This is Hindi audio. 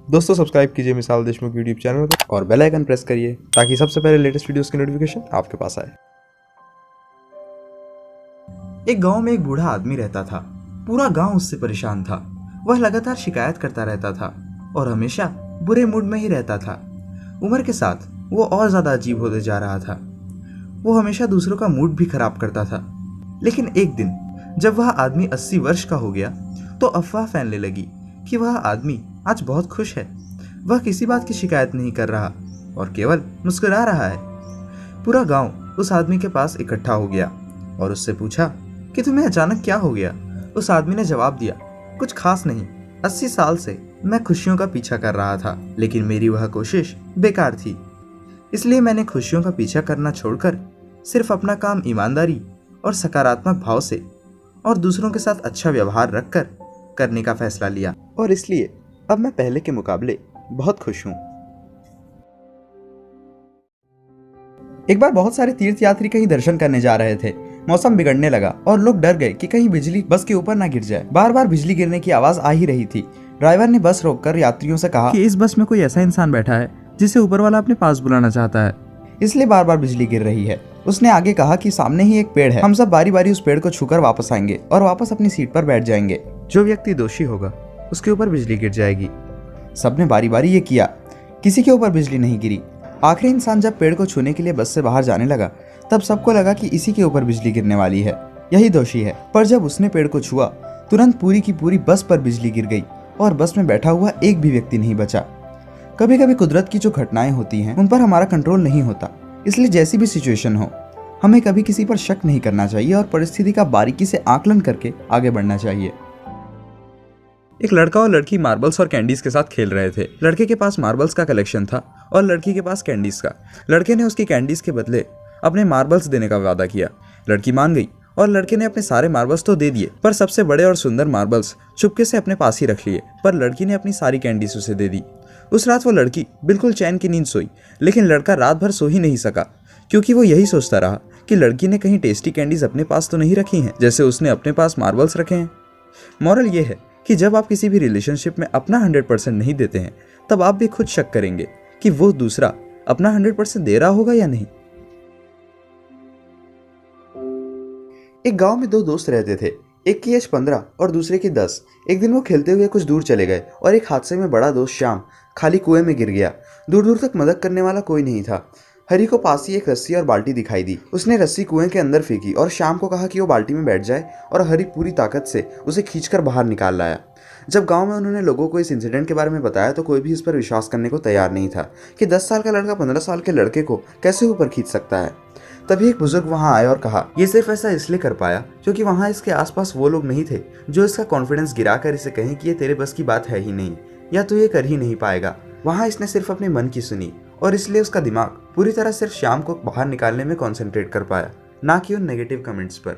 दोस्तों सब्सक्राइब कीजिए मिसाल देशमुख यूट्यूब चैनल को और बेल आइकन प्रेस करिए ताकि सबसे पहले लेटेस्ट वीडियोस की नोटिफिकेशन आपके पास आए। एक गांव में एक बूढ़ा आदमी रहता था। पूरा गांव उससे परेशान था। वह लगातार शिकायत करता रहता था और हमेशा बुरे मूड में ही रहता था। उम्र के साथ वो और ज्यादा अजीब होते जा रहा था। वो हमेशा दूसरों का मूड भी खराब करता था। लेकिन एक दिन जब वह आदमी 80 वर्ष का हो गया तो अफवाह फैलने लगी कि वह आदमी आज बहुत खुश है। वह किसी बात की शिकायत नहीं कर रहा और केवल मुस्कुरा रहा है। पूरा गांव उस आदमी के पास इकट्ठा हो गया और उससे पूछा कि तुम्हें अचानक क्या हो गया। उस आदमी ने जवाब दिया, कुछ खास नहीं, 80 साल से मैं खुशियों का पीछा कर रहा था, लेकिन मेरी वह कोशिश बेकार थी। इसलिए मैंने खुशियों का पीछा करना छोड़कर सिर्फ अपना काम ईमानदारी और सकारात्मक भाव से और दूसरों के साथ अच्छा व्यवहार रखकर करने का फैसला लिया और इसलिए अब मैं पहले के मुकाबले बहुत खुश हूँ। एक बार बहुत सारे तीर्थयात्री कहीं दर्शन करने जा रहे थे। मौसम बिगड़ने लगा और लोग डर गए कि कहीं बिजली बस के ऊपर ना गिर जाए। बार बार बिजली गिरने की आवाज आ ही रही थी। ड्राइवर ने बस रोककर यात्रियों से कहा कि इस बस में कोई ऐसा इंसान बैठा है जिसे ऊपर वाला अपने पास बुलाना चाहता है, इसलिए बार बार बिजली गिर रही है। उसने आगे कहा कि सामने ही एक पेड़ है, हम सब बारी बारी उस पेड़ को छूकर वापस आएंगे और वापस अपनी सीट पर बैठ जाएंगे। जो व्यक्ति दोषी होगा उसके ऊपर बिजली गिर जाएगी। सबने बारी बारी ये किया, किसी के ऊपर बिजली नहीं गिरी। आखिरी इंसान जब पेड़ को छूने के लिए बस से बाहर जाने लगा तब सबको लगा कि इसी के ऊपर बिजली गिरने वाली है, यही दोषी है। पर जब उसने पेड़ को छुआ तुरंत पूरी की पूरी बस पर बिजली गिर गई और बस में बैठा हुआ एक भी व्यक्ति नहीं बचा। कभी कभी कुदरत की जो घटनाएं होती हैं उन पर हमारा कंट्रोल नहीं होता, इसलिए जैसी भी सिचुएशन हो हमें कभी किसी पर शक नहीं करना चाहिए और परिस्थिति का बारीकी से आकलन करके आगे बढ़ना चाहिए। एक लड़का और लड़की मार्बल्स और कैंडीज के साथ खेल रहे थे। लड़के के पास मार्बल्स का कलेक्शन था और लड़की के पास कैंडीज का। लड़के ने उसकी कैंडीज के बदले अपने मार्बल्स देने का वादा किया। लड़की मान गई और लड़के ने अपने सारे मार्बल्स तो दे दिए, पर सबसे बड़े और सुंदर मार्बल्स चुपके से अपने पास ही रख लिए। पर लड़की ने अपनी सारी कैंडीज उसे दे दी। उस रात वो लड़की बिल्कुल चैन की नींद सोई, लेकिन लड़का रात भर सो ही नहीं सका क्योंकि वो यही सोचता रहा कि लड़की ने कहीं टेस्टी कैंडीज अपने पास तो नहीं रखी हैं जैसे उसने अपने पास मार्बल्स रखे हैं। मॉरल ये है कि जब आप किसी भी रिलेशनशिप में अपना 100% नहीं देते हैं तब आप भी खुद शक करेंगे कि वो दूसरा अपना 100% दे रहा होगा या नहीं। एक गांव में दो दोस्त रहते थे। एक की एज 15 और दूसरे की 10। एक दिन वो खेलते हुए कुछ दूर चले गए और एक हादसे में बड़ा दोस्त श्याम खाली कुएं में गिर गया। दूर दूर तक मदद करने वाला कोई नहीं था। हरी को पास ही एक रस्सी और बाल्टी दिखाई दी। उसने रस्सी कुएं के अंदर फेंकी और श्याम को कहा कि वो बाल्टी में बैठ जाए और हरी पूरी ताकत से उसे खींचकर बाहर निकाल लाया। जब गांव में उन्होंने लोगों को इस इंसिडेंट के बारे में बताया तो कोई भी इस पर विश्वास करने को तैयार नहीं था कि 10 साल का लड़का 15 साल के लड़के को कैसे ऊपर खींच सकता है। तभी एक बुजुर्ग वहां आए और कहा, ये सिर्फ ऐसा इसलिए कर पाया क्योंकि वहां इसके आसपास वो लोग नहीं थे जो इसका कॉन्फिडेंस गिराकर इसे कहें कि ये तेरे बस की बात है ही नहीं या तू ये कर ही नहीं पाएगा। वहां इसने सिर्फ अपने मन की सुनी और इसलिए उसका दिमाग पूरी तरह सिर्फ श्याम को बाहर निकालने में कॉन्सेंट्रेट कर पाया, ना कि उन नेगेटिव कमेंट्स पर।